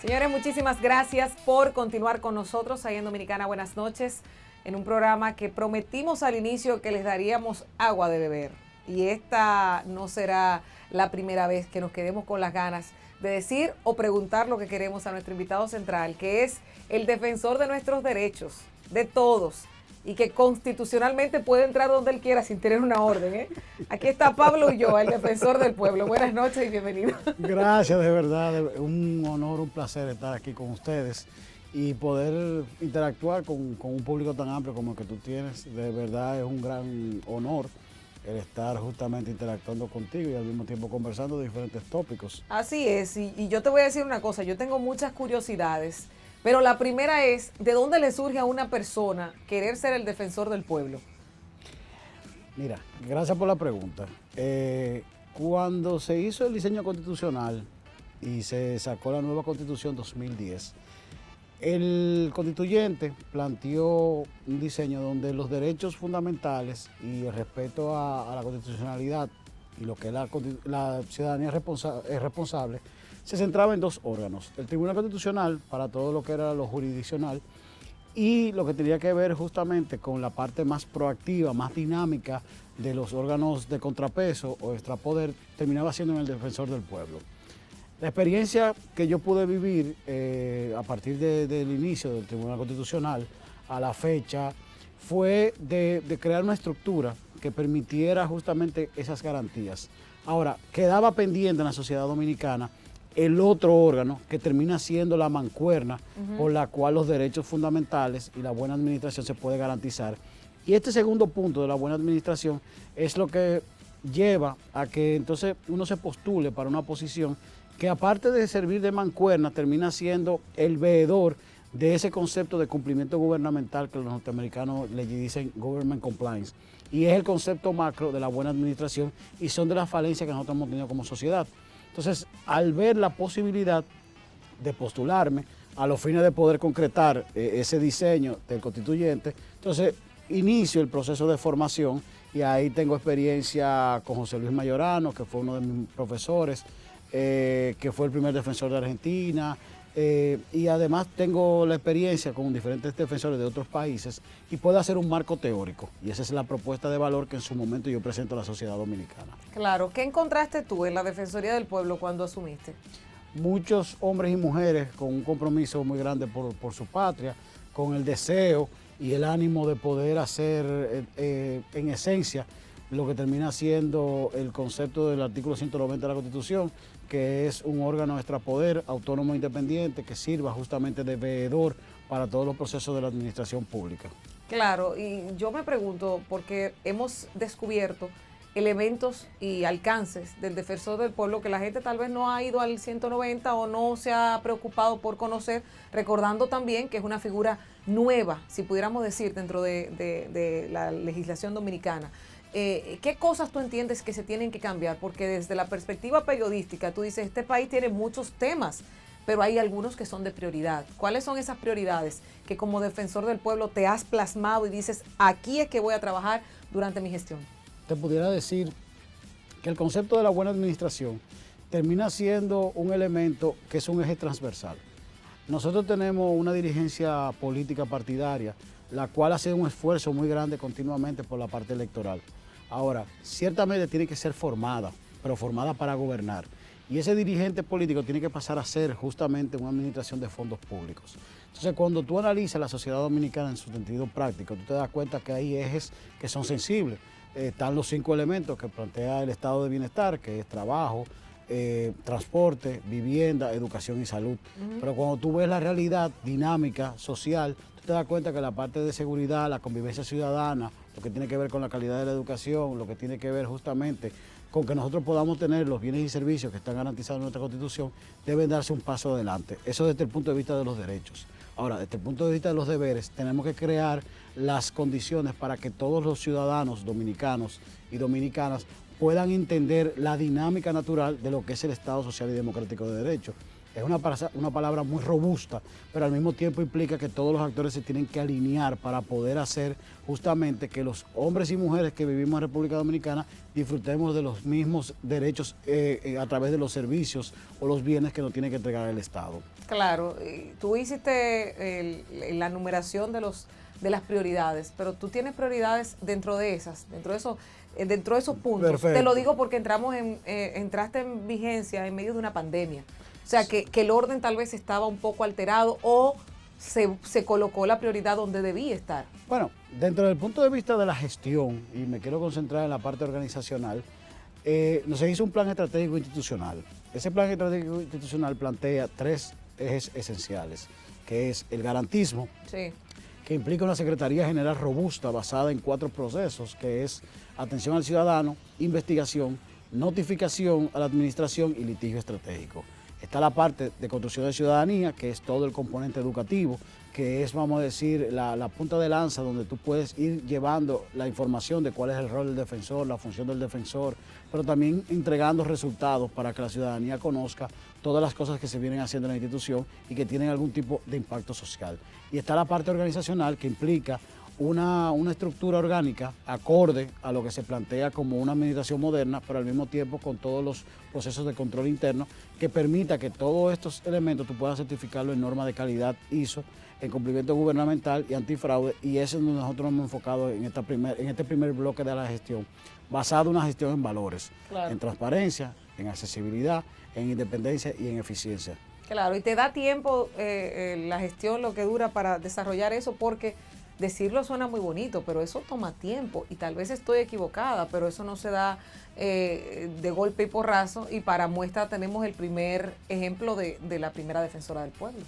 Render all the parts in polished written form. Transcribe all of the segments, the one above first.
Señores, muchísimas gracias por continuar con nosotros ahí en Dominicana Buenas Noches, en un programa que prometimos al inicio que les daríamos agua de beber. Y esta no será la primera vez que nos quedemos con las ganas de decir o preguntar lo que queremos a nuestro invitado central, que es el defensor de nuestros derechos, de todos, y que constitucionalmente puede entrar donde él quiera sin tener una orden, ¿eh? Aquí está Pablo Ulloa, el defensor del pueblo. Buenas noches y bienvenido. Gracias, de verdad, un honor, un placer estar aquí con ustedes y poder interactuar con un público tan amplio como el que tú tienes. De verdad es un gran honor el estar justamente interactuando contigo y al mismo tiempo conversando de diferentes tópicos. Así es, y yo te voy a decir una cosa, yo tengo muchas curiosidades. Pero la primera es, ¿de dónde le surge a una persona querer ser el defensor del pueblo? Mira, gracias por la pregunta. Cuando se hizo el diseño constitucional y se sacó la nueva Constitución 2010, el constituyente planteó un diseño donde los derechos fundamentales y el respeto a la constitucionalidad y lo que es la ciudadanía es responsable, se centraba en dos órganos: el Tribunal Constitucional para todo lo que era lo jurisdiccional y lo que tenía que ver justamente con la parte más proactiva, más dinámica de los órganos de contrapeso o extrapoder, terminaba siendo en el defensor del pueblo. La experiencia que yo pude vivir a partir del inicio del Tribunal Constitucional a la fecha fue de crear una estructura que permitiera justamente esas garantías. Ahora, quedaba pendiente en la sociedad dominicana el otro órgano que termina siendo la mancuerna por la cual los derechos fundamentales y la buena administración se puede garantizar. Y este segundo punto de la buena administración es lo que lleva a que entonces uno se postule para una posición que, aparte de servir de mancuerna, termina siendo el veedor de ese concepto de cumplimiento gubernamental que los norteamericanos le dicen government compliance. Y es el concepto macro de la buena administración y son de las falencias que nosotros hemos tenido como sociedad. Entonces, al ver la posibilidad de postularme a los fines de poder concretar ese diseño del constituyente, entonces inicio el proceso de formación y ahí tengo experiencia con José Luis Mayorano, que fue uno de mis profesores, que fue el primer defensor de Argentina, y además tengo la experiencia con diferentes defensores de otros países y puedo hacer un marco teórico. Y esa es la propuesta de valor que en su momento yo presento a la sociedad dominicana. Claro, ¿qué encontraste tú en la Defensoría del Pueblo cuando asumiste? Muchos hombres y mujeres con un compromiso muy grande por su patria, con el deseo y el ánimo de poder hacer en esencia lo que termina siendo el concepto del artículo 190 de la Constitución, que es un órgano extrapoder, autónomo e independiente, que sirva justamente de veedor para todos los procesos de la administración pública. Claro, y yo me pregunto, porque hemos descubierto elementos y alcances del defensor del pueblo que la gente tal vez no ha ido al 190 o no se ha preocupado por conocer, recordando también que es una figura nueva, si pudiéramos decir, dentro de la legislación dominicana. ¿Qué cosas tú entiendes que se tienen que cambiar? Porque desde la perspectiva periodística tú dices, este país tiene muchos temas, pero hay algunos que son de prioridad. ¿Cuáles son esas prioridades que como defensor del pueblo te has plasmado y dices, aquí es que voy a trabajar durante mi gestión? Te pudiera decir que el concepto de la buena administración termina siendo un elemento que es un eje transversal. Nosotros tenemos una dirigencia política partidaria, la cual hace un esfuerzo muy grande continuamente por la parte electoral. Ahora, ciertamente tiene que ser formada, pero formada para gobernar. Y ese dirigente político tiene que pasar a ser justamente una administración de fondos públicos. Entonces, cuando tú analizas la sociedad dominicana en su sentido práctico, tú te das cuenta que hay ejes que son sensibles. Están los 5 elementos que plantea el estado de bienestar, que es trabajo, transporte, vivienda, educación y salud. Pero cuando tú ves la realidad dinámica, social, tú te das cuenta que la parte de seguridad, la convivencia ciudadana, lo que tiene que ver con la calidad de la educación, lo que tiene que ver justamente con que nosotros podamos tener los bienes y servicios que están garantizados en nuestra Constitución, deben darse un paso adelante. Eso desde el punto de vista de los derechos. Ahora, desde el punto de vista de los deberes, tenemos que crear las condiciones para que todos los ciudadanos dominicanos y dominicanas puedan entender la dinámica natural de lo que es el Estado Social y Democrático de Derecho. es una palabra muy robusta, pero al mismo tiempo implica que todos los actores se tienen que alinear para poder hacer justamente que los hombres y mujeres que vivimos en República Dominicana disfrutemos de los mismos derechos a través de los servicios o los bienes que nos tiene que entregar el Estado. Claro, tú hiciste la numeración de las prioridades, pero tú tienes prioridades dentro de esas, dentro de esos puntos. Perfecto. Te lo digo porque entraste en vigencia en medio de una pandemia. O sea, que el orden tal vez estaba un poco alterado o se colocó la prioridad donde debía estar. Bueno, dentro del punto de vista de la gestión, y me quiero concentrar en la parte organizacional, se hizo un plan estratégico institucional. Ese plan estratégico institucional plantea 3 ejes esenciales, que es el garantismo, Sí. que implica una Secretaría General robusta basada en 4 procesos, que es atención al ciudadano, investigación, notificación a la administración y litigio estratégico. Está la parte de construcción de ciudadanía, que es todo el componente educativo, que es, vamos a decir, la punta de lanza donde tú puedes ir llevando la información de cuál es el rol del defensor, la función del defensor, pero también entregando resultados para que la ciudadanía conozca todas las cosas que se vienen haciendo en la institución y que tienen algún tipo de impacto social. Y está la parte organizacional, que implica una estructura orgánica acorde a lo que se plantea como una administración moderna, pero al mismo tiempo con todos los procesos de control interno que permita que todos estos elementos tú puedas certificarlo en norma de calidad ISO, en cumplimiento gubernamental y antifraude, y eso es donde nosotros nos hemos enfocado en este primer bloque de la gestión, basado en una gestión en valores, Claro. en transparencia, en accesibilidad, en independencia y en eficiencia. Claro, y te da tiempo la gestión, lo que dura para desarrollar eso, porque decirlo suena muy bonito, pero eso toma tiempo y tal vez estoy equivocada, pero eso no se da de golpe y porrazo, y para muestra tenemos el primer ejemplo de la primera defensora del pueblo.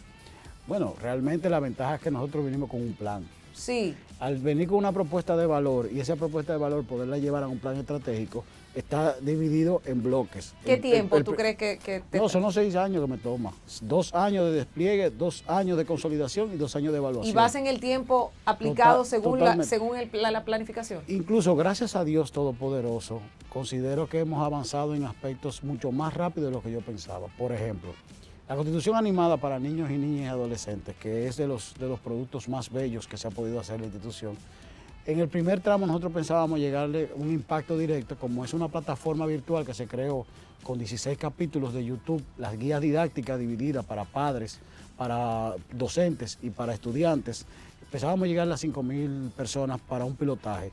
Bueno, realmente la ventaja es que nosotros vinimos con un plan. Sí. Al venir con una propuesta de valor y esa propuesta de valor poderla llevar a un plan estratégico, está dividido en bloques. ¿Qué tiempo tú crees que te... No, son los 6 años que me toma. 2 años de despliegue, 2 años de consolidación y 2 años de evaluación. ¿Y vas en el tiempo aplicado según totalmente. la planificación? Incluso gracias a Dios Todopoderoso, considero que hemos avanzado en aspectos mucho más rápido de lo que yo pensaba. Por ejemplo, la Constitución animada para niños y niñas y adolescentes, que es de los productos más bellos que se ha podido hacer en la institución. En el primer tramo nosotros pensábamos llegarle un impacto directo, como es una plataforma virtual que se creó con 16 capítulos de YouTube, las guías didácticas divididas para padres, para docentes y para estudiantes. Pensábamos llegar a las 5.000 personas para un pilotaje.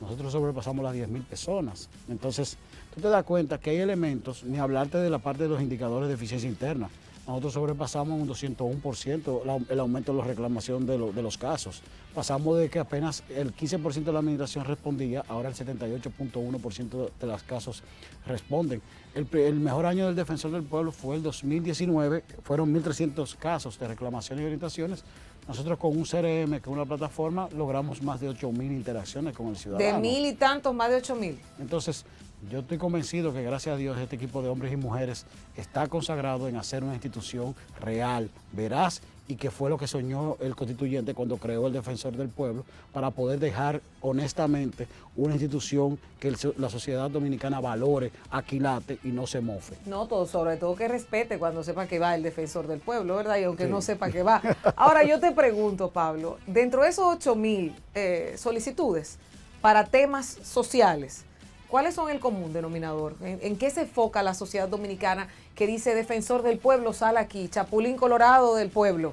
Nosotros sobrepasamos las 10.000 personas. Entonces, tú te das cuenta que hay elementos, ni hablarte de la parte de los indicadores de eficiencia interna. Nosotros sobrepasamos un 201% el aumento de la reclamación de los casos. Pasamos de que apenas el 15% de la administración respondía, ahora el 78.1% de los casos responden. El mejor año del Defensor del Pueblo fue el 2019, fueron 1.300 casos de reclamaciones y orientaciones. Nosotros con un CRM, con una plataforma, logramos más de 8.000 interacciones con el ciudadano. De 1.000 y tantos, más de 8.000. Entonces, yo estoy convencido que gracias a Dios este equipo de hombres y mujeres está consagrado en hacer una institución real, veraz, y que fue lo que soñó el constituyente cuando creó el Defensor del Pueblo, para poder dejar honestamente una institución que la sociedad dominicana valore, aquilate y no se mofe. No, sobre todo que respete cuando sepa que va el Defensor del Pueblo, ¿verdad? Y aunque Sí. no sepa que va. Ahora yo te pregunto, Pablo, dentro de esos 8.000 solicitudes para temas sociales, ¿cuáles son el común denominador? ¿En qué se enfoca la sociedad dominicana que dice Defensor del Pueblo, sale aquí, Chapulín Colorado del pueblo?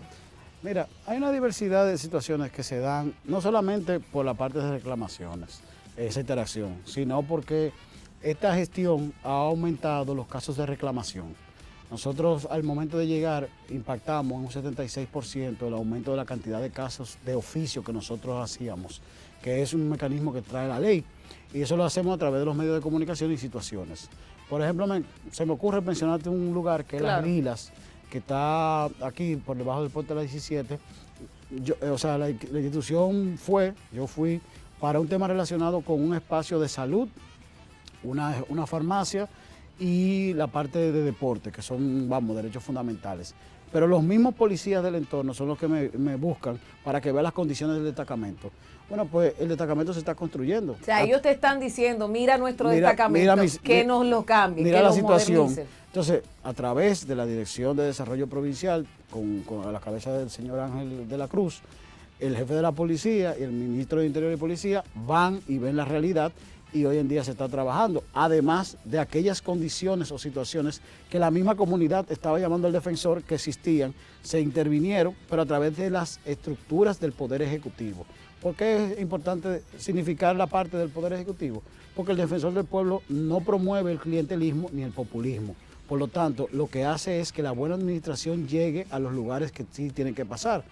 Mira, hay una diversidad de situaciones que se dan, no solamente por la parte de reclamaciones, esa interacción, sino porque esta gestión ha aumentado los casos de reclamación. Nosotros al momento de llegar impactamos en un 76% el aumento de la cantidad de casos de oficio que nosotros hacíamos, que es un mecanismo que trae la ley, y eso lo hacemos a través de los medios de comunicación y situaciones. Por ejemplo, se me ocurre mencionarte un lugar que es Claro. Las Lilas, que está aquí por debajo del puente de la 17. La institución yo fui para un tema relacionado con un espacio de salud, una farmacia y la parte de deporte, que son, derechos fundamentales. pero los mismos policías del entorno son los que me buscan para que vea las condiciones del destacamento. Bueno, pues el destacamento se está construyendo. O sea, ellos te están diciendo, mira nuestro destacamento, que nos lo cambien, mira que la lo situación. modernicen. Entonces, a través de la Dirección de Desarrollo Provincial, con la cabeza del señor Ángel de la Cruz, el jefe de la policía y el ministro de Interior y Policía van y ven la realidad y hoy en día se está trabajando, además de aquellas condiciones o situaciones que la misma comunidad estaba llamando al defensor que existían, se intervinieron, pero a través de las estructuras del Poder Ejecutivo. ¿Por qué es importante significar la parte del Poder Ejecutivo? Porque el defensor del pueblo no promueve el clientelismo ni el populismo. Por lo tanto, lo que hace es que la buena administración llegue a los lugares que sí tienen que pasar.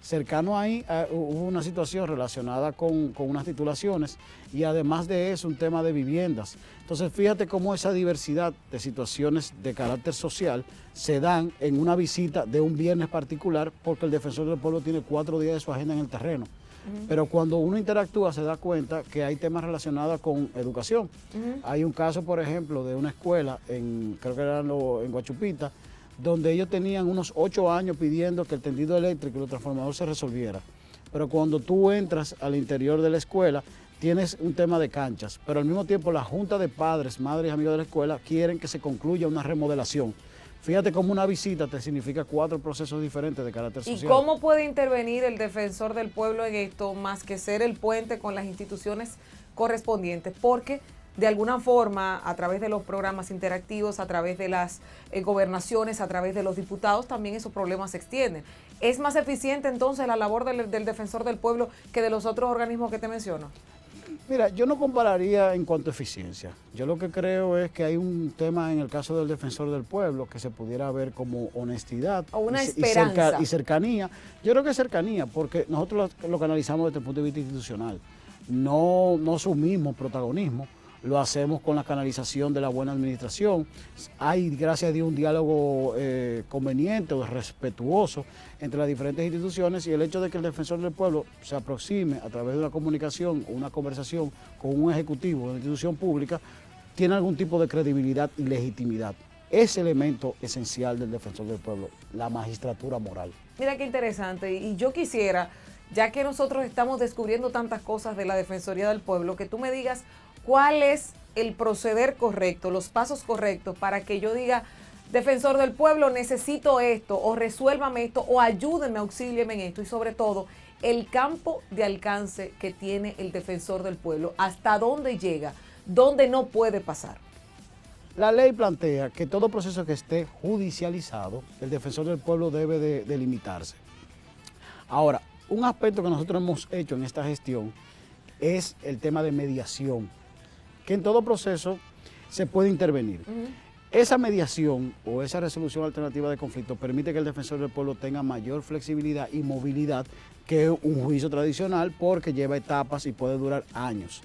Cercano ahí hubo una situación relacionada con unas titulaciones y además de eso un tema de viviendas. Entonces fíjate cómo esa diversidad de situaciones de carácter social se dan en una visita de un viernes particular porque el defensor del pueblo tiene 4 días de su agenda en el terreno. Pero cuando uno interactúa se da cuenta que hay temas relacionados con educación. Hay un caso, por ejemplo, de una escuela, creo que era en Guachupita, donde ellos tenían unos 8 años pidiendo que el tendido eléctrico y el transformador se resolviera. Pero cuando tú entras al interior de la escuela, tienes un tema de canchas, pero al mismo tiempo la Junta de Padres, Madres y Amigos de la escuela quieren que se concluya una remodelación. Fíjate cómo una visita te significa 4 procesos diferentes de carácter social. ¿Y cómo puede intervenir el defensor del pueblo en esto, más que ser el puente con las instituciones correspondientes? Porque de alguna forma, a través de los programas interactivos, a través de las gobernaciones, a través de los diputados, también esos problemas se extienden. ¿Es más eficiente entonces la labor del defensor del pueblo que de los otros organismos que te menciono? Mira, yo no compararía en cuanto a eficiencia. Yo lo que creo es que hay un tema en el caso del defensor del pueblo que se pudiera ver como honestidad o una esperanza y cercanía. Yo creo que es cercanía porque nosotros lo canalizamos desde el punto de vista institucional. No asumimos protagonismo. Lo hacemos con la canalización de la buena administración. Hay, gracias a Dios, un diálogo conveniente o respetuoso entre las diferentes instituciones y el hecho de que el defensor del pueblo se aproxime a través de una comunicación o una conversación con un ejecutivo de una institución pública tiene algún tipo de credibilidad y legitimidad. Ese elemento esencial del defensor del pueblo, la magistratura moral. Mira qué interesante, y yo quisiera, ya que nosotros estamos descubriendo tantas cosas de la Defensoría del Pueblo, que tú me digas cuál es el proceder correcto, los pasos correctos para que yo diga, defensor del pueblo, necesito esto, o resuélvame esto, o ayúdenme, auxílieme en esto, y sobre todo, el campo de alcance que tiene el defensor del pueblo, hasta dónde llega, dónde no puede pasar. La ley plantea que todo proceso que esté judicializado, el defensor del pueblo debe de limitarse. Ahora, un aspecto que nosotros hemos hecho en esta gestión es el tema de mediación, que en todo proceso se puede intervenir. Esa mediación o esa resolución alternativa de conflicto permite que el defensor del pueblo tenga mayor flexibilidad y movilidad que un juicio tradicional porque lleva etapas y puede durar años.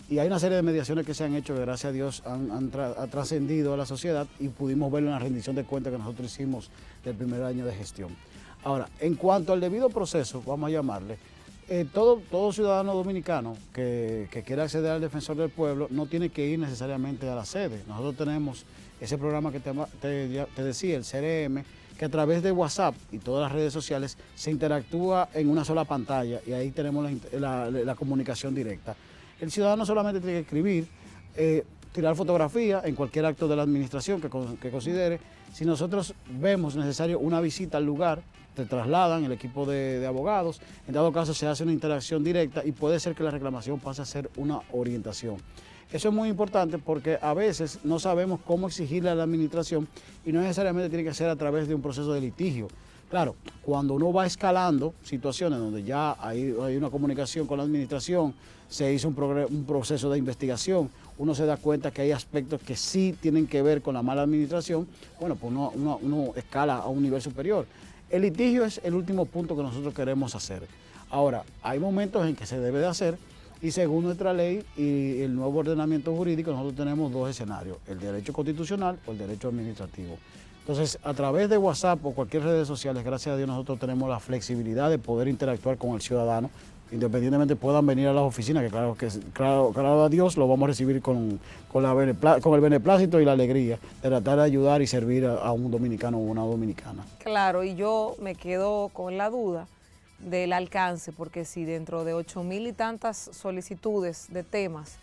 Y hay una serie de mediaciones que se han hecho que gracias a Dios han trascendido a la sociedad y pudimos verlo en la rendición de cuentas que nosotros hicimos del primer año de gestión. Ahora, en cuanto al debido proceso, vamos a llamarle, todo ciudadano dominicano que quiera acceder al defensor del pueblo no tiene que ir necesariamente a la sede. Nosotros tenemos ese programa que te decía, el CRM, que a través de WhatsApp y todas las redes sociales se interactúa en una sola pantalla y ahí tenemos la comunicación directa. El ciudadano solamente tiene que escribir, tirar fotografía en cualquier acto de la administración que considere. Si nosotros vemos necesario una visita al lugar, te trasladan el equipo de abogados, en dado caso se hace una interacción directa y puede ser que la reclamación pase a ser una orientación. Eso es muy importante porque a veces no sabemos cómo exigirle a la administración y no necesariamente tiene que ser a través de un proceso de litigio. Claro, cuando uno va escalando situaciones donde ya hay una comunicación con la administración, se hizo un proceso de investigación, uno se da cuenta que hay aspectos que sí tienen que ver con la mala administración, bueno, pues uno escala a un nivel superior. El litigio es el último punto que nosotros queremos hacer. Ahora, hay momentos en que se debe de hacer y según nuestra ley y el nuevo ordenamiento jurídico, nosotros tenemos 2 escenarios, el derecho constitucional o el derecho administrativo. Entonces, a través de WhatsApp o cualquier redes sociales, gracias a Dios, nosotros tenemos la flexibilidad de poder interactuar con el ciudadano independientemente puedan venir a las oficinas, que claro a Dios lo vamos a recibir con el beneplácito y la alegría de tratar de ayudar y servir a un dominicano o una dominicana. Claro, y yo me quedo con la duda del alcance, porque si dentro de 8,000 y tantas solicitudes de temas,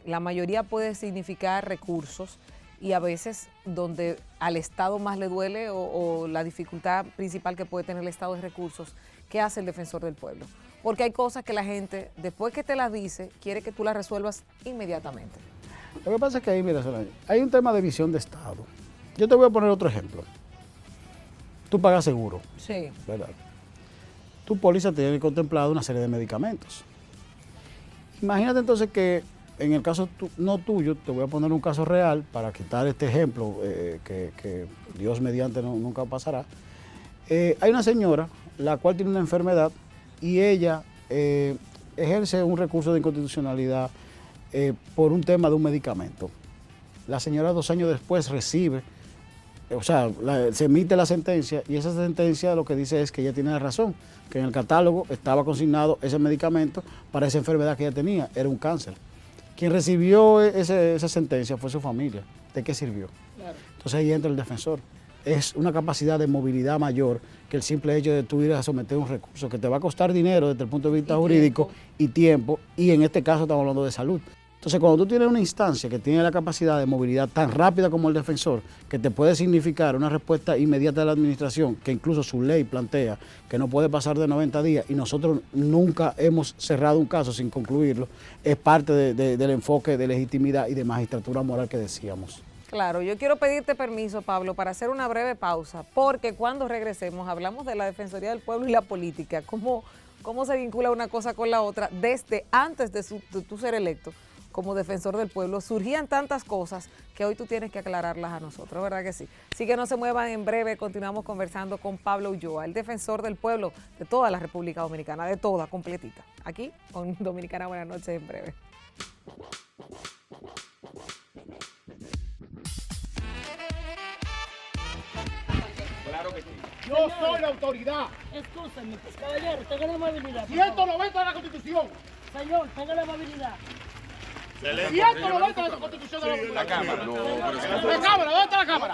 la mayoría puede significar recursos, y a veces donde al Estado más le duele o la dificultad principal que puede tener el Estado es recursos, ¿qué hace el defensor del pueblo? Porque hay cosas que la gente, después que te las dice, quiere que tú las resuelvas inmediatamente. Lo que pasa es que ahí, mira, Solange, hay un tema de visión de Estado. Yo te voy a poner otro ejemplo. Tú pagas seguro, Sí. ¿verdad? Tu póliza tiene contemplado una serie de medicamentos. Imagínate entonces que en el caso no tuyo, te voy a poner un caso real para quitar este ejemplo que Dios mediante nunca pasará. Hay una señora la cual tiene una enfermedad y ella ejerce un recurso de inconstitucionalidad por un tema de un medicamento. La señora 2 años después recibe, o sea, se emite la sentencia y esa sentencia lo que dice es que ella tiene la razón, que en el catálogo estaba consignado ese medicamento para esa enfermedad que ella tenía, era un cáncer. Quien recibió esa sentencia fue su familia. ¿De qué sirvió? Claro. Entonces ahí entra el defensor. Es una capacidad de movilidad mayor que el simple hecho de tú ir a someter un recurso que te va a costar dinero desde el punto de vista jurídico y tiempo, y en este caso estamos hablando de salud. Entonces, cuando tú tienes una instancia que tiene la capacidad de movilidad tan rápida como el defensor, que te puede significar una respuesta inmediata de la administración, que incluso su ley plantea que no puede pasar de 90 días, y nosotros nunca hemos cerrado un caso sin concluirlo, es parte del enfoque de legitimidad y de magistratura moral que decíamos. Claro, yo quiero pedirte permiso, Pablo, para hacer una breve pausa, porque cuando regresemos hablamos de la Defensoría del Pueblo y la política, cómo se vincula una cosa con la otra desde antes de tu ser electo como defensor del pueblo. Surgían tantas cosas que hoy tú tienes que aclararlas a nosotros, ¿verdad que sí? Así que no se muevan, en breve continuamos conversando con Pablo Ulloa, el defensor del pueblo de toda la República Dominicana, de toda, completita. Aquí con Dominicana Buenas Noches en breve. Claro que sí. Yo soy la autoridad. Escúchame, caballero, tenga la amabilidad. 190 de la Constitución. Señor, tenga la amabilidad. 190 de la Constitución de La cámara. No, la cámara, ¿dónde está la cámara?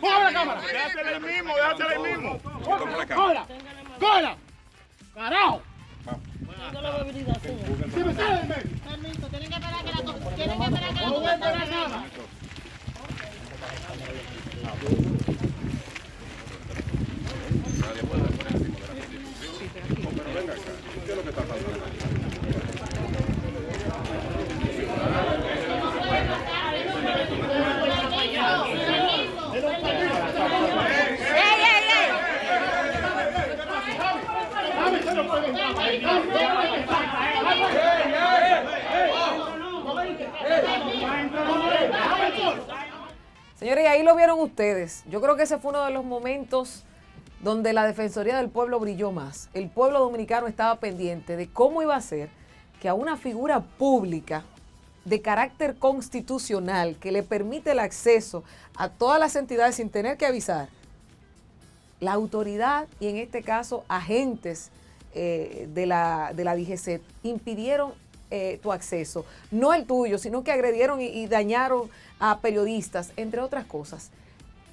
Póngame la cámara. déjatela ahí mismo, déjatela ahí mismo. Cógela. Cógela. Carajo. Tenga la amabilidad, señor. Si me sale del medio. Permiso, tienen que esperar que la No voy a esperar nada. Señores, y ahí lo vieron ustedes. Yo creo que ese fue uno de los momentos donde la Defensoría del Pueblo brilló más. El pueblo dominicano estaba pendiente de cómo iba a ser que a una figura pública de carácter constitucional que le permite el acceso a todas las entidades sin tener que avisar, la autoridad y en este caso agentes de la DGCET impidieron tu acceso, no el tuyo, sino que agredieron y dañaron a periodistas, entre otras cosas.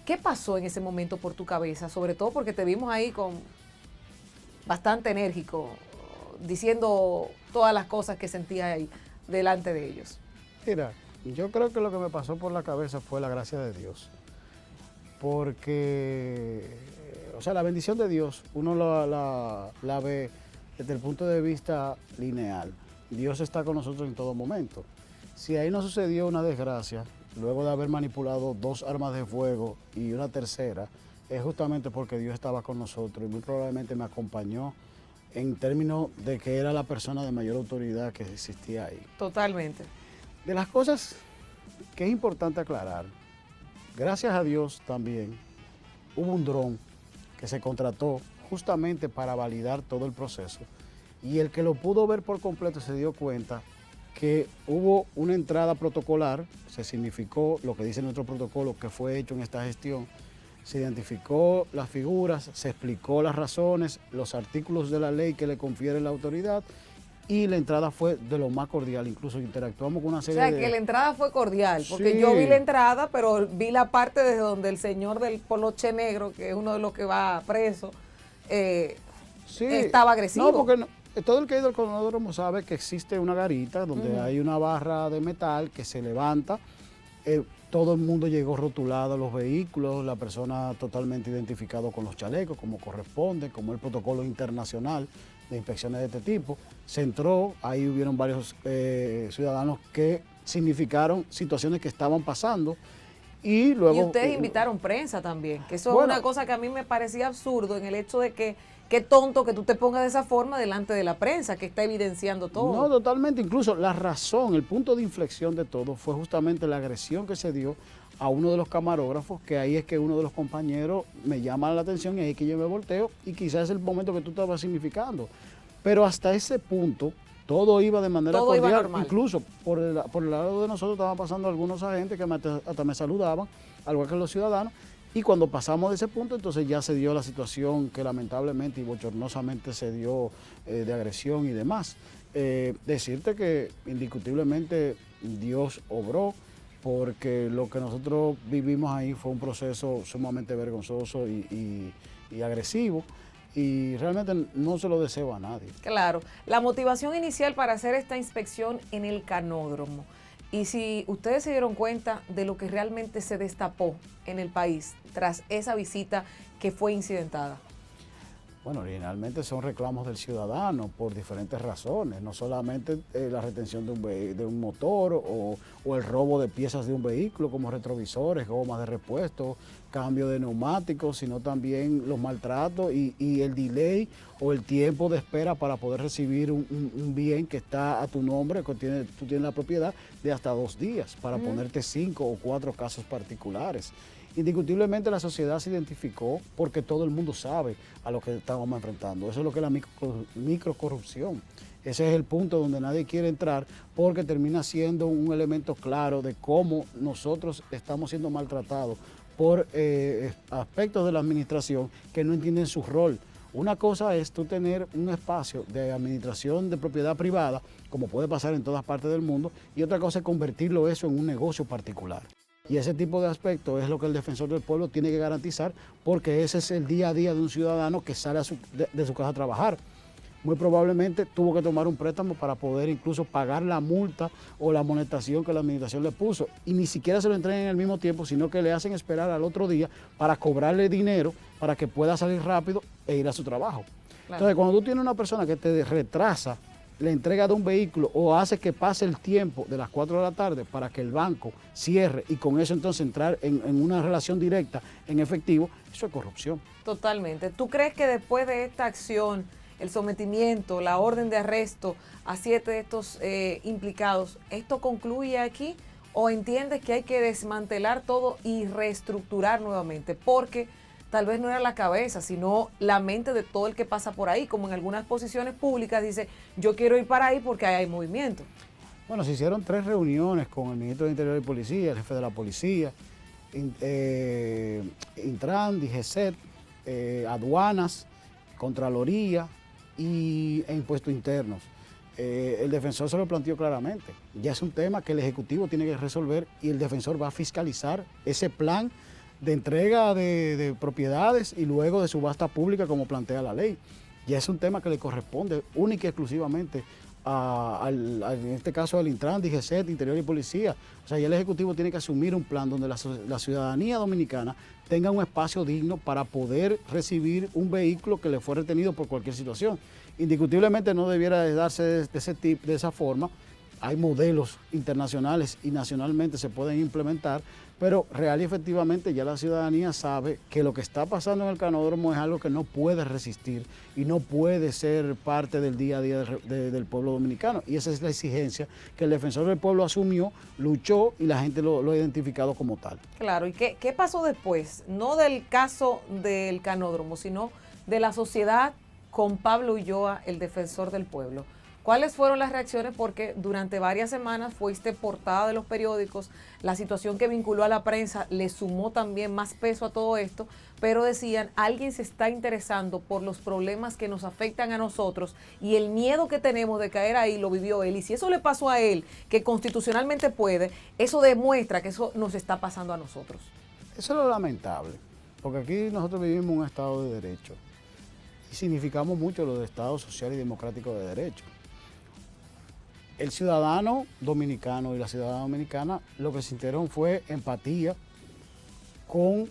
¿Qué pasó en ese momento por tu cabeza? Sobre todo porque te vimos ahí con bastante enérgico, diciendo todas las cosas que sentías ahí delante de ellos. Mira, yo creo que lo que me pasó por la cabeza fue la gracia de Dios. Porque, o sea, la bendición de Dios, uno la ve desde el punto de vista lineal. Dios está con nosotros en todo momento. Si ahí no sucedió una desgracia, luego de haber manipulado 2 armas de fuego y una tercera, es justamente porque Dios estaba con nosotros y muy probablemente me acompañó en términos de que era la persona de mayor autoridad que existía ahí. Totalmente. De las cosas que es importante aclarar, gracias a Dios también hubo un dron que se contrató justamente para validar todo el proceso y el que lo pudo ver por completo se dio cuenta que hubo una entrada protocolar, se significó lo que dice nuestro protocolo que fue hecho en esta gestión, se identificó las figuras, se explicó las razones, los artículos de la ley que le confiere la autoridad y la entrada fue de lo más cordial, incluso interactuamos con una O serie sea, de... que la entrada fue cordial, porque Sí. yo vi la entrada, pero vi la parte desde donde el señor del poloche negro, que es uno de los que va preso, Sí. estaba agresivo. No, porque todo el que ha ido al Conódromo sabe que existe una garita donde hay una barra de metal que se levanta. Todo el mundo llegó rotulado a los vehículos, la persona totalmente identificado con los chalecos, como corresponde, como el protocolo internacional de inspecciones de este tipo. Se entró, ahí hubieron varios ciudadanos que significaron situaciones que estaban pasando. Y luego... Y ustedes invitaron prensa también, que eso Bueno, es una cosa que a mí me parecía absurdo en el hecho de que qué tonto que tú te pongas de esa forma delante de la prensa, que está evidenciando todo. No, totalmente. Incluso la razón, el punto de inflexión de todo fue justamente la agresión que se dio a uno de los camarógrafos, que ahí es que uno de los compañeros me llama la atención y ahí es que yo me volteo y quizás es el momento que tú estabas significando. Pero hasta ese punto todo iba de manera Todo iba cordial. normal. Incluso por el lado de nosotros estaban pasando algunos agentes que hasta me saludaban, al igual que los ciudadanos. Y cuando pasamos de ese punto, entonces ya se dio la situación que lamentablemente y bochornosamente se dio de agresión y demás. Decirte que indiscutiblemente Dios obró, porque lo que nosotros vivimos ahí fue un proceso sumamente vergonzoso y agresivo, y realmente no se lo deseo a nadie. Claro, la motivación inicial para hacer esta inspección en el canódromo. Y si ustedes se dieron cuenta de lo que realmente se destapó en el país tras esa visita que fue incidentada. Bueno, originalmente son reclamos del ciudadano por diferentes razones, no solamente la retención de un motor o el robo de piezas de un vehículo como retrovisores, gomas de repuesto, cambio de neumáticos, sino también los maltratos y el delay o el tiempo de espera para poder recibir un bien que está a tu nombre, que tú tienes la propiedad, de hasta 2 días, para ponerte 5 o 4 casos particulares. Indiscutiblemente la sociedad se identificó porque todo el mundo sabe a lo que estábamos enfrentando. Eso es lo que es la microcorrupción. Ese es el punto donde nadie quiere entrar, porque termina siendo un elemento claro de cómo nosotros estamos siendo maltratados por aspectos de la administración que no entienden su rol. Una cosa es tú tener un espacio de administración de propiedad privada, como puede pasar en todas partes del mundo, y otra cosa es convertirlo eso en un negocio particular. Y ese tipo de aspectos es lo que el defensor del pueblo tiene que garantizar, porque ese es el día a día de un ciudadano que sale de su casa a trabajar. Muy probablemente tuvo que tomar un préstamo para poder incluso pagar la multa o la amonestación que la administración le puso. Y ni siquiera se lo entregan en el mismo tiempo, sino que le hacen esperar al otro día para cobrarle dinero para que pueda salir rápido e ir a su trabajo. Claro. Entonces, cuando tú tienes una persona que te retrasa la entrega de un vehículo o hace que pase el tiempo de las 4 de la tarde para que el banco cierre y con eso entonces entrar en una relación directa en efectivo, eso es corrupción. Totalmente. ¿Tú crees que después de esta acción, el sometimiento, la orden de arresto a 7 de estos implicados, esto concluye aquí o entiendes que hay que desmantelar todo y reestructurar nuevamente? Porque tal vez no era la cabeza, sino la mente de todo el que pasa por ahí, como en algunas posiciones públicas dice, yo quiero ir para ahí porque ahí hay movimiento. Bueno, se hicieron 3 reuniones con el ministro de Interior y Policía, el jefe de la policía, Intran, DGCET, aduanas, Contraloría e impuestos internos. El defensor se lo planteó claramente. Ya es un tema que el Ejecutivo tiene que resolver y el defensor va a fiscalizar ese plan de entrega de propiedades y luego de subasta pública como plantea la ley. Ya es un tema que le corresponde única y exclusivamente en este caso al Intran, DGCET, Interior y Policía. O sea, ya el Ejecutivo tiene que asumir un plan donde la ciudadanía dominicana tenga un espacio digno para poder recibir un vehículo que le fue retenido por cualquier situación. Indiscutiblemente no debiera de darse de esa forma. Hay modelos internacionales y nacionalmente se pueden implementar, pero real y efectivamente ya la ciudadanía sabe que lo que está pasando en el canódromo es algo que no puede resistir y no puede ser parte del día a día del pueblo dominicano. Y esa es la exigencia que el defensor del pueblo asumió, luchó y la gente lo ha identificado como tal. Claro, ¿y qué pasó después? No del caso del canódromo, sino de la sociedad con Pablo Ulloa, el defensor del pueblo. ¿Cuáles fueron las reacciones? Porque durante varias semanas fuiste portada de los periódicos, la situación que vinculó a la prensa le sumó también más peso a todo esto, pero decían, alguien se está interesando por los problemas que nos afectan a nosotros y el miedo que tenemos de caer ahí lo vivió él. Y si eso le pasó a él, que constitucionalmente puede, eso demuestra que eso nos está pasando a nosotros. Eso es lo lamentable, porque aquí nosotros vivimos un Estado de Derecho y significamos mucho lo de Estado social y democrático de derecho. El ciudadano dominicano y la ciudadana dominicana lo que sintieron fue empatía con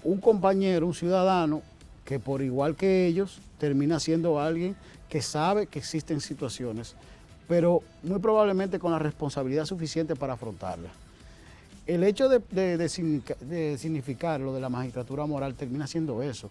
un compañero, un ciudadano, que por igual que ellos termina siendo alguien que sabe que existen situaciones, pero muy probablemente con la responsabilidad suficiente para afrontarlas. El hecho de significar lo de la magistratura moral termina siendo eso.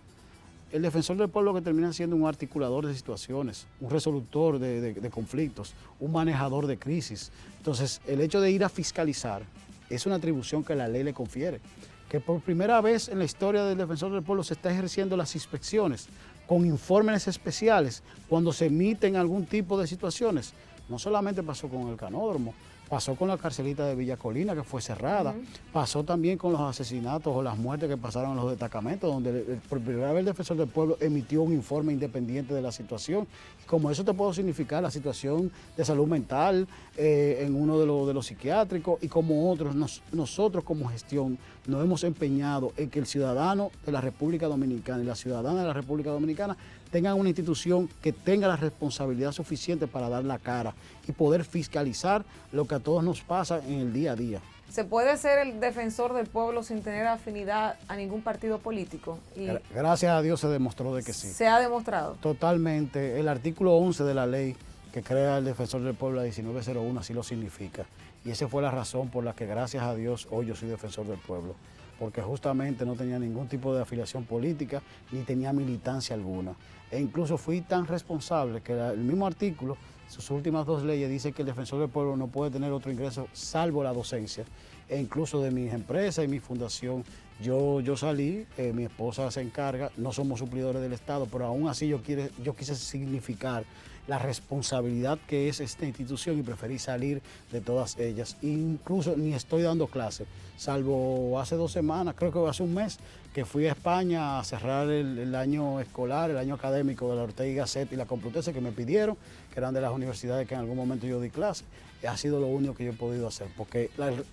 El defensor del pueblo que termina siendo un articulador de situaciones, un resolutor de conflictos, un manejador de crisis. Entonces, el hecho de ir a fiscalizar es una atribución que la ley le confiere. Que por primera vez en la historia del defensor del pueblo se está ejerciendo las inspecciones con informes especiales cuando se emiten algún tipo de situaciones. No solamente pasó con el canódromo, pasó con la carcelita de Villa Colina, que fue cerrada, pasó también con los asesinatos o las muertes que pasaron en los destacamentos, donde por primera vez el defensor del pueblo emitió un informe independiente de la situación. Y como eso te puedo significar la situación de salud mental en uno de los psiquiátricos y como otros, nosotros como gestión nos hemos empeñado en que el ciudadano de la República Dominicana y la ciudadana de la República Dominicana tengan una institución que tenga la responsabilidad suficiente para dar la cara y poder fiscalizar lo que a todos nos pasa en el día a día. ¿Se puede ser el defensor del pueblo sin tener afinidad a ningún partido político? Y gracias a Dios se demostró de que sí. ¿Se ha demostrado? Totalmente. El artículo 11 de la ley que crea el defensor del pueblo, la 1901, así lo significa. Y esa fue la razón por la que, gracias a Dios, hoy yo soy defensor del pueblo. Porque justamente no tenía ningún tipo de afiliación política ni tenía militancia alguna. E incluso fui tan responsable que el mismo artículo, sus últimas 2 leyes, dice que el defensor del pueblo no puede tener otro ingreso salvo la docencia. E incluso de mis empresas y mi fundación, yo salí, mi esposa se encarga, no somos suplidores del Estado, pero aún así yo quise significar la responsabilidad que es esta institución y preferí salir de todas ellas. Incluso ni estoy dando clase, salvo hace 2 semanas, creo que hace un mes, que fui a España a cerrar el año escolar, el año académico de la Ortega y Gasset y la Complutense, que me pidieron, que eran de las universidades que en algún momento yo di clase. Y ha sido lo único que yo he podido hacer, porque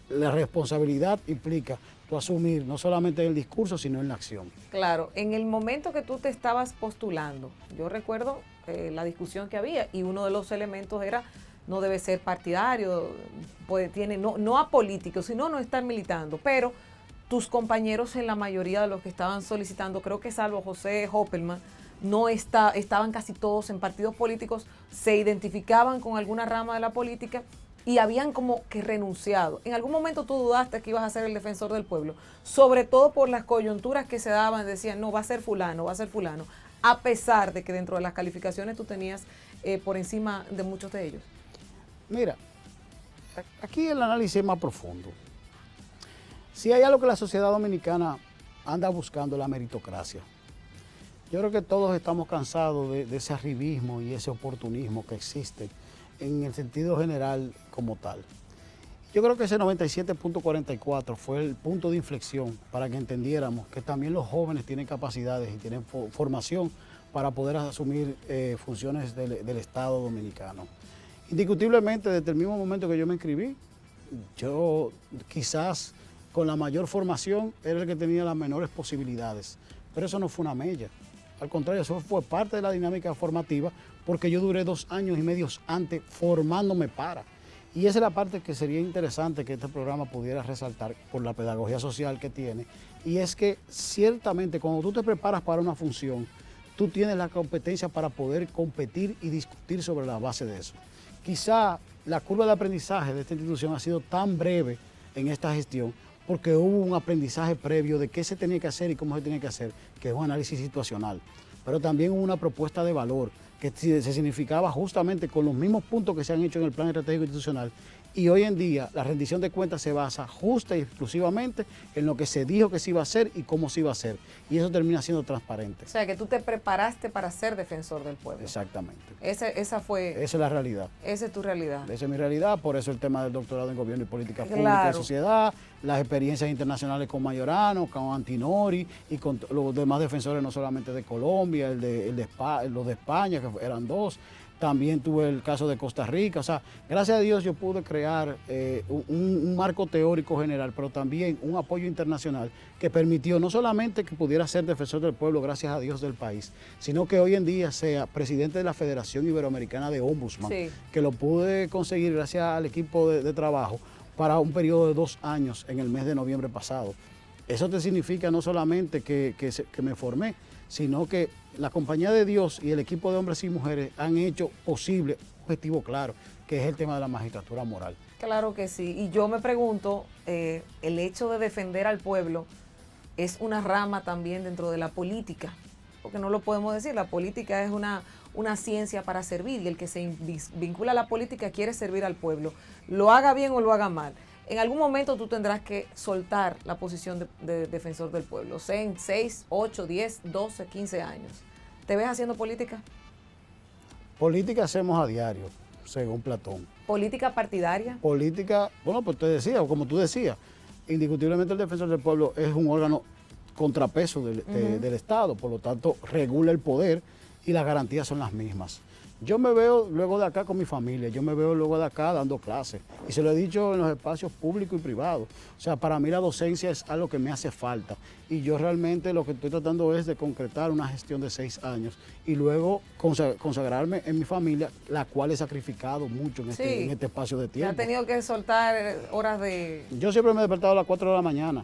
la responsabilidad implica tú asumir no solamente en el discurso, sino en la acción. Claro, en el momento que tú te estabas postulando, yo recuerdo la discusión que había y uno de los elementos era no debe ser partidario, no apolítico, sino no estar militando, pero tus compañeros en la mayoría de los que estaban solicitando, creo que salvo José Hoppelman, estaban casi todos en partidos políticos, se identificaban con alguna rama de la política y habían como que renunciado. ¿En algún momento tú dudaste que ibas a ser el defensor del pueblo? Sobre todo por las coyunturas que se daban, decían, no, va a ser fulano, a pesar de que dentro de las calificaciones tú tenías por encima de muchos de ellos. Mira, aquí el análisis es más profundo. Si hay algo que la sociedad dominicana anda buscando, la meritocracia. Yo creo que todos estamos cansados de ese arribismo y ese oportunismo que existe en el sentido general como tal. Yo creo que ese 97.44 fue el punto de inflexión para que entendiéramos que también los jóvenes tienen capacidades y tienen formación para poder asumir funciones del Estado dominicano. Indiscutiblemente, desde el mismo momento que yo me inscribí, yo quizás con la mayor formación era el que tenía las menores posibilidades, pero eso no fue una mella. Al contrario, eso fue parte de la dinámica formativa porque yo duré 2 años y medio antes formándome para. Y esa es la parte que sería interesante que este programa pudiera resaltar por la pedagogía social que tiene. Y es que ciertamente cuando tú te preparas para una función, tú tienes la competencia para poder competir y discutir sobre la base de eso. Quizá la curva de aprendizaje de esta institución ha sido tan breve en esta gestión porque hubo un aprendizaje previo de qué se tenía que hacer y cómo se tenía que hacer, que es un análisis situacional. Pero también hubo una propuesta de valor que se significaba justamente con los mismos puntos que se han hecho en el plan estratégico institucional, Y hoy en día la rendición de cuentas se basa justa y exclusivamente en lo que se dijo que se iba a hacer y cómo se iba a hacer. Y eso termina siendo transparente. O sea, que tú te preparaste para ser defensor del pueblo. Exactamente. Esa Esa es la realidad. es tu realidad. Esa es mi realidad, por eso el tema del doctorado en gobierno y política pública Claro. y sociedad, las experiencias internacionales con Mayorano, con Antinori y con los demás defensores, no solamente de Colombia, los de España, que eran 2. También tuve el caso de Costa Rica. O sea, gracias a Dios yo pude crear un marco teórico general, pero también un apoyo internacional que permitió no solamente que pudiera ser defensor del pueblo, gracias a Dios, del país, sino que hoy en día sea presidente de la Federación Iberoamericana de Ombudsman, Sí. que lo pude conseguir gracias al equipo de trabajo para un periodo de 2 años en el mes de noviembre pasado. Eso te significa no solamente que me formé, sino que la compañía de Dios y el equipo de hombres y mujeres han hecho posible un objetivo claro, que es el tema de la magistratura moral. Claro que sí. Y yo me pregunto, el hecho de defender al pueblo es una rama también dentro de la política, porque no lo podemos decir, la política es una ciencia para servir y el que se vincula a la política quiere servir al pueblo, lo haga bien o lo haga mal. En algún momento tú tendrás que soltar la posición de defensor del pueblo, sea en 6, 8, 10, 12, 15 años. ¿Te ves haciendo política? Política hacemos a diario, según Platón. ¿Política partidaria? Política, bueno, pues te decía, o como tú decías, indiscutiblemente el defensor del pueblo es un órgano contrapeso del Estado, por lo tanto regula el poder y las garantías son las mismas. Yo me veo luego de acá con mi familia, yo me veo luego de acá dando clases y se lo he dicho en los espacios públicos y privados. O sea, para mí la docencia es algo que me hace falta y yo realmente lo que estoy tratando es de concretar una gestión de 6 años y luego consagrarme en mi familia, la cual he sacrificado mucho en este espacio de ¿Te tiempo. has tenido que soltar horas de...? Yo siempre me he despertado a las 4 de la mañana,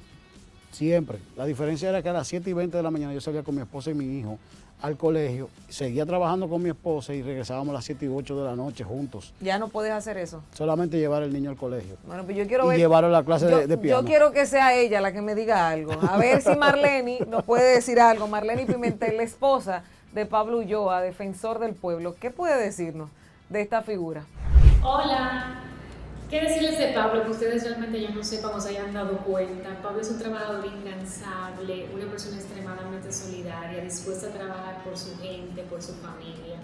siempre. La diferencia era que a las 7:20 de la mañana yo salía con mi esposa y mi hijo al colegio, seguía trabajando con mi esposa y regresábamos a las 7 y 8 de la noche juntos. Ya no puedes hacer eso. Solamente llevar al niño al colegio. Bueno, pues yo quiero Y ver... llevarlo a la clase de piano. Yo quiero que sea ella la que me diga algo. A ver si Marleni nos puede decir algo. Marleni Pimentel, la esposa de Pablo Ulloa, defensor del pueblo. ¿Qué puede decirnos de esta figura? Hola, ¿qué decirles de Pablo que ustedes realmente ya no sepan o se hayan dado cuenta? Pablo es un trabajador incansable, una persona extremadamente solidaria, dispuesta a trabajar por su gente, por su familia.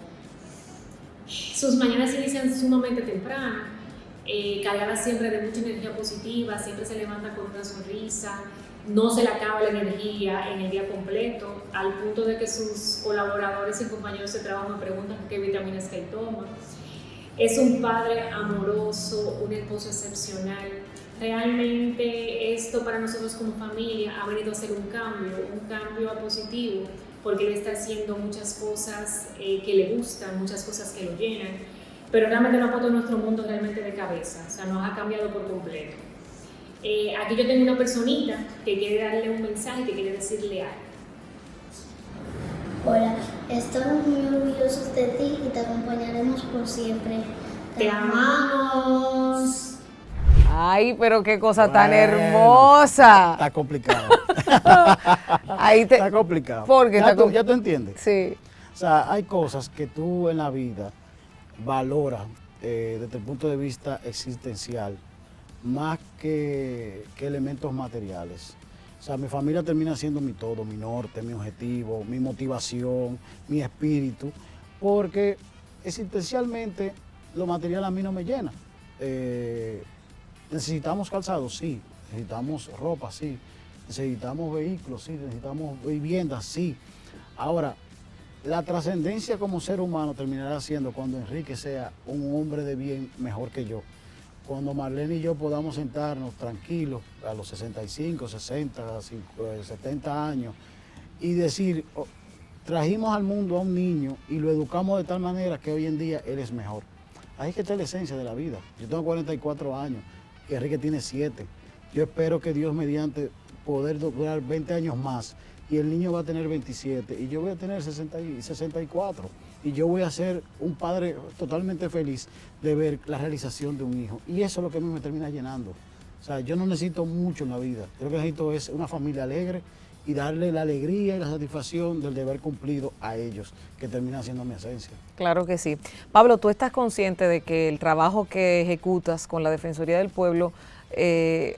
Sus mañanas se inician sumamente temprano, cargadas siempre de mucha energía positiva, siempre se levanta con una sonrisa, no se le acaba la energía en el día completo, al punto de que sus colaboradores y compañeros de trabajo me preguntan qué vitaminas que él toma. Es un padre amoroso, un esposo excepcional. Realmente esto para nosotros como familia ha venido a ser un cambio a positivo, porque él está haciendo muchas cosas que le gustan, muchas cosas que lo llenan, pero realmente nos ha puesto nuestro mundo realmente de cabeza, o sea, nos ha cambiado por completo. Aquí yo tengo una personita que quiere darle un mensaje, que quiere decirle algo. Hola, estamos muy orgullosos de ti y te acompañaremos por siempre. Te amamos. Ay, pero qué cosa tan Bueno, hermosa. Está complicado. Está complicado. ¿Por qué? Ya tú entiendes. Sí. O sea, hay cosas que tú en la vida valoras desde el punto de vista existencial más que elementos materiales. O sea, mi familia termina siendo mi todo, mi norte, mi objetivo, mi motivación, mi espíritu, porque existencialmente lo material a mí no me llena. Necesitamos calzado, sí. Necesitamos ropa, sí. Necesitamos vehículos, sí. Necesitamos viviendas, sí. Ahora, la trascendencia como ser humano terminará siendo cuando Enrique sea un hombre de bien mejor que yo. Cuando Marlene y yo podamos sentarnos tranquilos a los 65, 60, 70 años y decir, oh, trajimos al mundo a un niño y lo educamos de tal manera que hoy en día él es mejor. Ahí es que está la esencia de la vida. Yo tengo 44 años y Enrique tiene 7. Yo espero que Dios mediante poder durar 20 años más y el niño va a tener 27 y yo voy a tener 64. Y yo voy a ser un padre totalmente feliz de ver la realización de un hijo. Y eso es lo que a mí me termina llenando. O sea, yo no necesito mucho en la vida. Yo lo que necesito es una familia alegre y darle la alegría y la satisfacción del deber cumplido a ellos, que termina siendo mi esencia. Claro que sí. Pablo, ¿tú estás consciente de que el trabajo que ejecutas con la Defensoría del Pueblo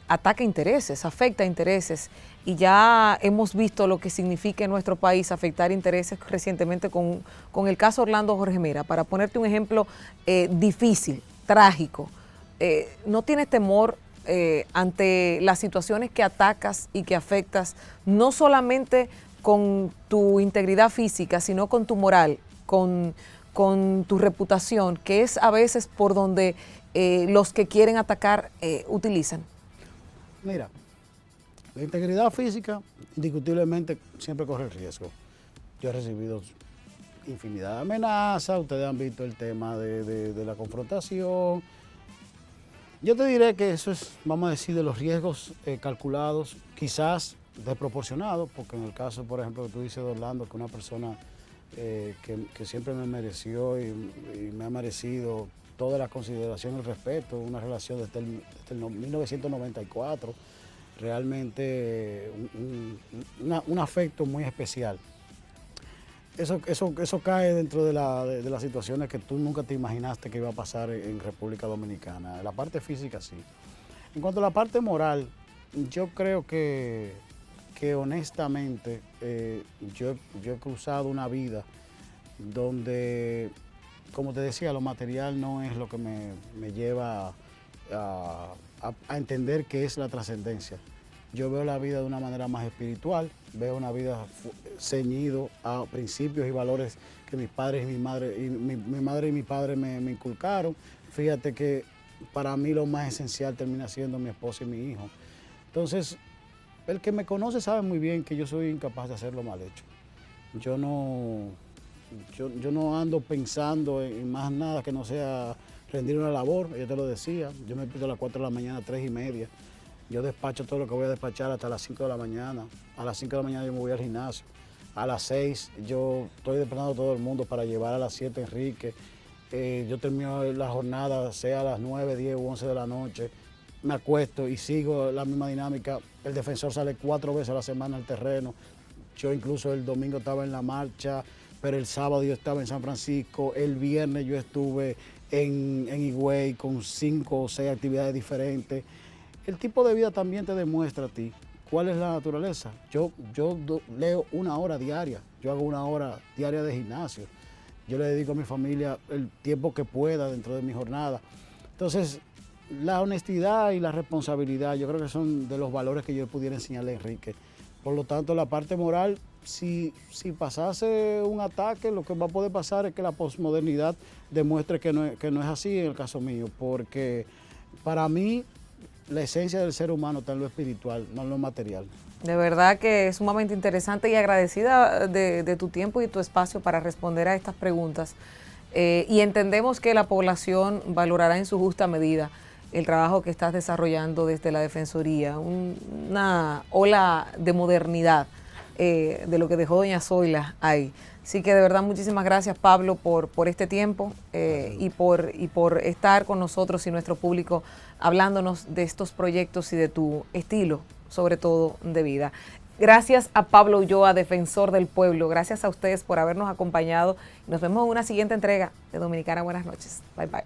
ataca intereses, afecta intereses? Y ya hemos visto lo que significa en nuestro país afectar intereses recientemente con el caso Orlando Jorge Mera. Para ponerte un ejemplo difícil, trágico, ¿no tienes temor ante las situaciones que atacas y que afectas, no solamente con tu integridad física, sino con tu moral, con tu reputación, que es a veces por donde los que quieren atacar utilizan? Mira, la integridad física indiscutiblemente siempre corre riesgo. Yo he recibido infinidad de amenazas, ustedes han visto el tema de la confrontación. Yo te diré que eso es, vamos a decir, de los riesgos calculados, quizás desproporcionados, porque en el caso, por ejemplo, que tú dices de Orlando, que una persona que siempre me mereció y me ha merecido toda la consideración y el respeto, una relación desde el 1994, realmente un afecto muy especial. Eso cae dentro de las situaciones que tú nunca te imaginaste que iba a pasar en República Dominicana. La parte física sí. En cuanto a la parte moral, yo creo que honestamente yo he cruzado una vida donde, como te decía, lo material no es lo que me lleva a entender qué es la trascendencia. Yo veo la vida de una manera más espiritual, veo una vida ceñido a principios y valores que mis padres y mi madre y mi padre me inculcaron. Fíjate que para mí lo más esencial termina siendo mi esposa y mi hijo. Entonces, el que me conoce sabe muy bien que yo soy incapaz de hacerlo mal hecho. Yo no ando pensando en más nada que no sea rendir una labor, yo te lo decía. Yo me pido a las 4 de la mañana, 3:30. Yo despacho todo lo que voy a despachar hasta las 5 de la mañana. A las 5 de la mañana yo me voy al gimnasio. A las 6 yo estoy despertando a todo el mundo para llevar a las 7 a Enrique. Yo termino la jornada, sea a las 9, 10 u 11 de la noche. Me acuesto y sigo la misma dinámica. El defensor sale 4 veces a la semana al terreno. Yo incluso el domingo estaba en la marcha, pero el sábado yo estaba en San Francisco. El viernes yo estuve en Higüey con 5 o 6 actividades diferentes. El tipo de vida también te demuestra a ti cuál es la naturaleza. Yo leo 1 hora diaria, yo hago 1 hora diaria de gimnasio. Yo le dedico a mi familia el tiempo que pueda dentro de mi jornada. Entonces, la honestidad y la responsabilidad, yo creo que son de los valores que yo pudiera enseñarle a Enrique. Por lo tanto, la parte moral, si pasase un ataque, lo que va a poder pasar es que la posmodernidad demuestre que no es así en el caso mío, porque para mí la esencia del ser humano está en lo espiritual, no en lo material. De verdad que es sumamente interesante y agradecida de tu tiempo y tu espacio para responder a estas preguntas. Y entendemos que la población valorará en su justa medida el trabajo que estás desarrollando desde la Defensoría, una ola de modernidad de lo que dejó doña Zoila ahí. Así que de verdad muchísimas gracias, Pablo, por este tiempo y por estar con nosotros y nuestro público hablándonos de estos proyectos y de tu estilo, sobre todo de vida. Gracias a Pablo Ulloa, Defensor del Pueblo. Gracias a ustedes por habernos acompañado. Nos vemos en una siguiente entrega de Dominicana Buenas Noches. Bye, bye.